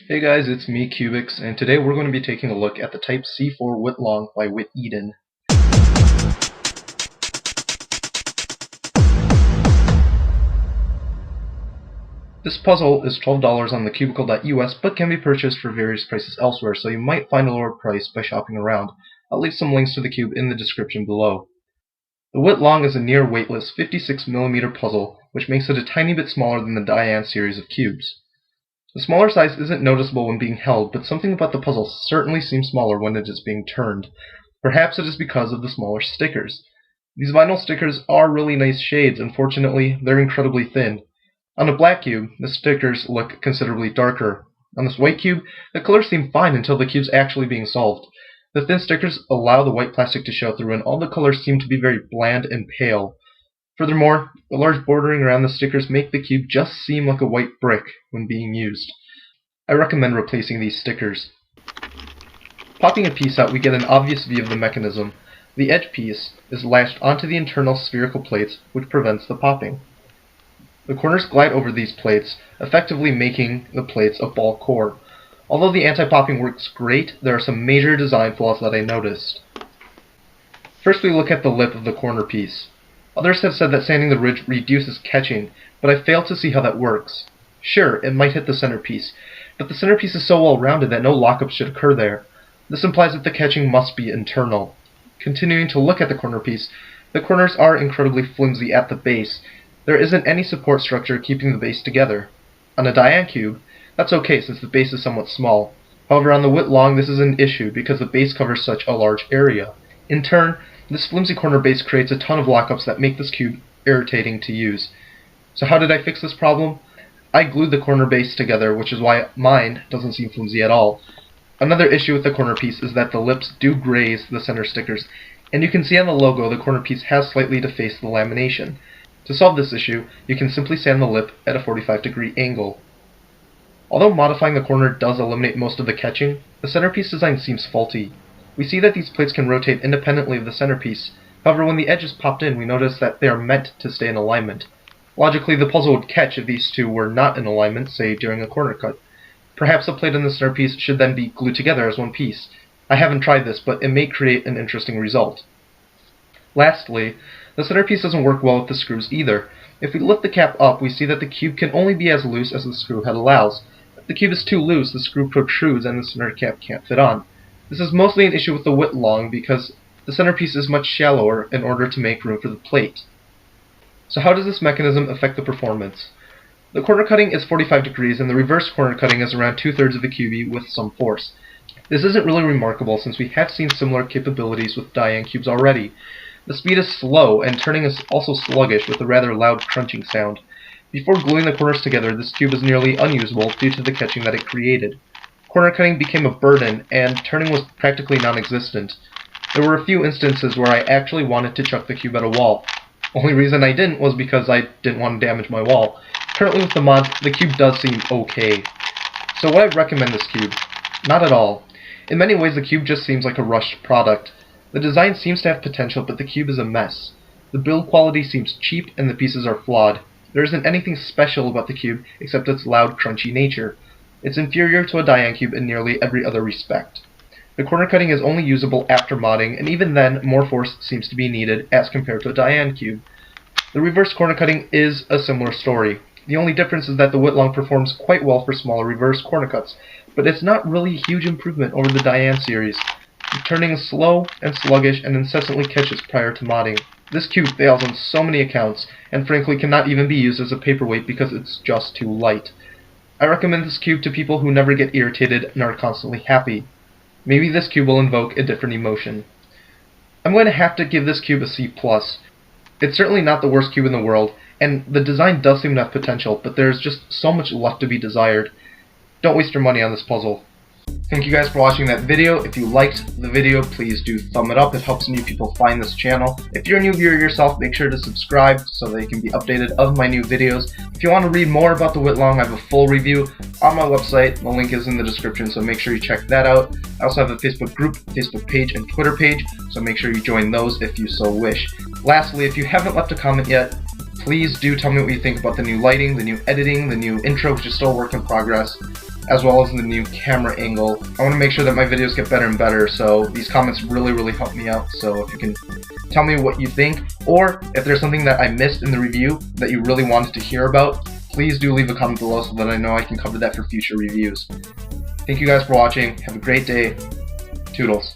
Hey guys, it's me, cyoubx, and today we're going to be taking a look at the type C IV WitLong by WitEden. This puzzle is $12 on the cubicle.us, but can be purchased for various prices elsewhere, so you might find a lower price by shopping around. I'll leave some links to the cube in the description below. The WitLong is a near weightless 56mm puzzle, which makes it a tiny bit smaller than the Diane series of cubes. The smaller size isn't noticeable when being held, but something about the puzzle certainly seems smaller when it is being turned. Perhaps it is because of the smaller stickers. These vinyl stickers are really nice shades. Unfortunately, they're incredibly thin. On a black cube, the stickers look considerably darker. On this white cube, the colors seem fine until the cube's actually being solved. The thin stickers allow the white plastic to show through, and all the colors seem to be very bland and pale. Furthermore, the large bordering around the stickers make the cube just seem like a white brick when being used. I recommend replacing these stickers. Popping a piece out, we get an obvious view of the mechanism. The edge piece is latched onto the internal spherical plates, which prevents the popping. The corners glide over these plates, effectively making the plates a ball core. Although the anti-popping works great, there are some major design flaws that I noticed. First, we look at the lip of the corner piece. Others have said that sanding the ridge reduces catching, but I fail to see how that works. Sure, it might hit the centerpiece, but the centerpiece is so well rounded that no lockup should occur there. This implies that the catching must be internal. Continuing to look at the corner piece, the corners are incredibly flimsy at the base. There isn't any support structure keeping the base together. On a Diane cube, that's okay since the base is somewhat small. However, on the WitLong this is an issue because the base covers such a large area. In turn, this flimsy corner base creates a ton of lockups that make this cube irritating to use. So how did I fix this problem? I glued the corner base together, which is why mine doesn't seem flimsy at all. Another issue with the corner piece is that the lips do graze the center stickers, and you can see on the logo the corner piece has slightly defaced the lamination. To solve this issue, you can simply sand the lip at a 45-degree angle. Although modifying the corner does eliminate most of the catching, the centerpiece design seems faulty. We see that these plates can rotate independently of the centerpiece. However, when the edge is popped in, we notice that they are meant to stay in alignment. Logically, the puzzle would catch if these two were not in alignment, say during a corner cut. Perhaps the plate and the centerpiece should then be glued together as one piece. I haven't tried this, but it may create an interesting result. Lastly, the centerpiece doesn't work well with the screws either. If we lift the cap up, we see that the cube can only be as loose as the screw head allows. If the cube is too loose, the screw protrudes and the center cap can't fit on. This is mostly an issue with the WitLong because the centerpiece is much shallower in order to make room for the plate. So how does this mechanism affect the performance? The corner cutting is 45 degrees and the reverse corner cutting is around 2/3 of the cubie with some force. This isn't really remarkable since we have seen similar capabilities with Diane cubes already. The speed is slow and turning is also sluggish with a rather loud crunching sound. Before gluing the corners together, this cube was nearly unusable due to the catching that it created. Corner cutting became a burden, and turning was practically non-existent. There were a few instances where I actually wanted to chuck the cube at a wall. Only reason I didn't was because I didn't want to damage my wall. Currently with the mod, the cube does seem okay. So would I recommend this cube? Not at all. In many ways the cube just seems like a rushed product. The design seems to have potential, but the cube is a mess. The build quality seems cheap and the pieces are flawed. There isn't anything special about the cube except its loud, crunchy nature. It's inferior to a Diane cube in nearly every other respect. The corner cutting is only usable after modding, and even then, more force seems to be needed as compared to a Diane cube. The reverse corner cutting is a similar story. The only difference is that the WitLong performs quite well for smaller reverse corner cuts, but it's not really a huge improvement over the Diane series. The turning is slow and sluggish and incessantly catches prior to modding. This cube fails on so many accounts, and frankly cannot even be used as a paperweight because it's just too light. I recommend this cube to people who never get irritated and are constantly happy. Maybe this cube will invoke a different emotion. I'm going to have to give this cube a C+. It's certainly not the worst cube in the world, and the design does seem to have potential, but there's just so much left to be desired. Don't waste your money on this puzzle. Thank you guys for watching that video. If you liked the video, please do thumb it up. It helps new people find this channel. If you're a new viewer yourself, make sure to subscribe so that you can be updated of my new videos. If you want to read more about the WitLong, I have a full review on my website. The link is in the description, so make sure you check that out. I also have a Facebook group, Facebook page, and Twitter page, so make sure you join those if you so wish. Lastly, if you haven't left a comment yet, please do tell me what you think about the new lighting, the new editing, the new intro, which is still a work in progress. as well as the new camera angle. I want to make sure that my videos get better and better, so these comments really help me out. So if you can tell me what you think, or if there's something that I missed in the review that you really wanted to hear about, please do leave a comment below so that I know I can cover that for future reviews. Thank you guys for watching. Have a great day. Toodles.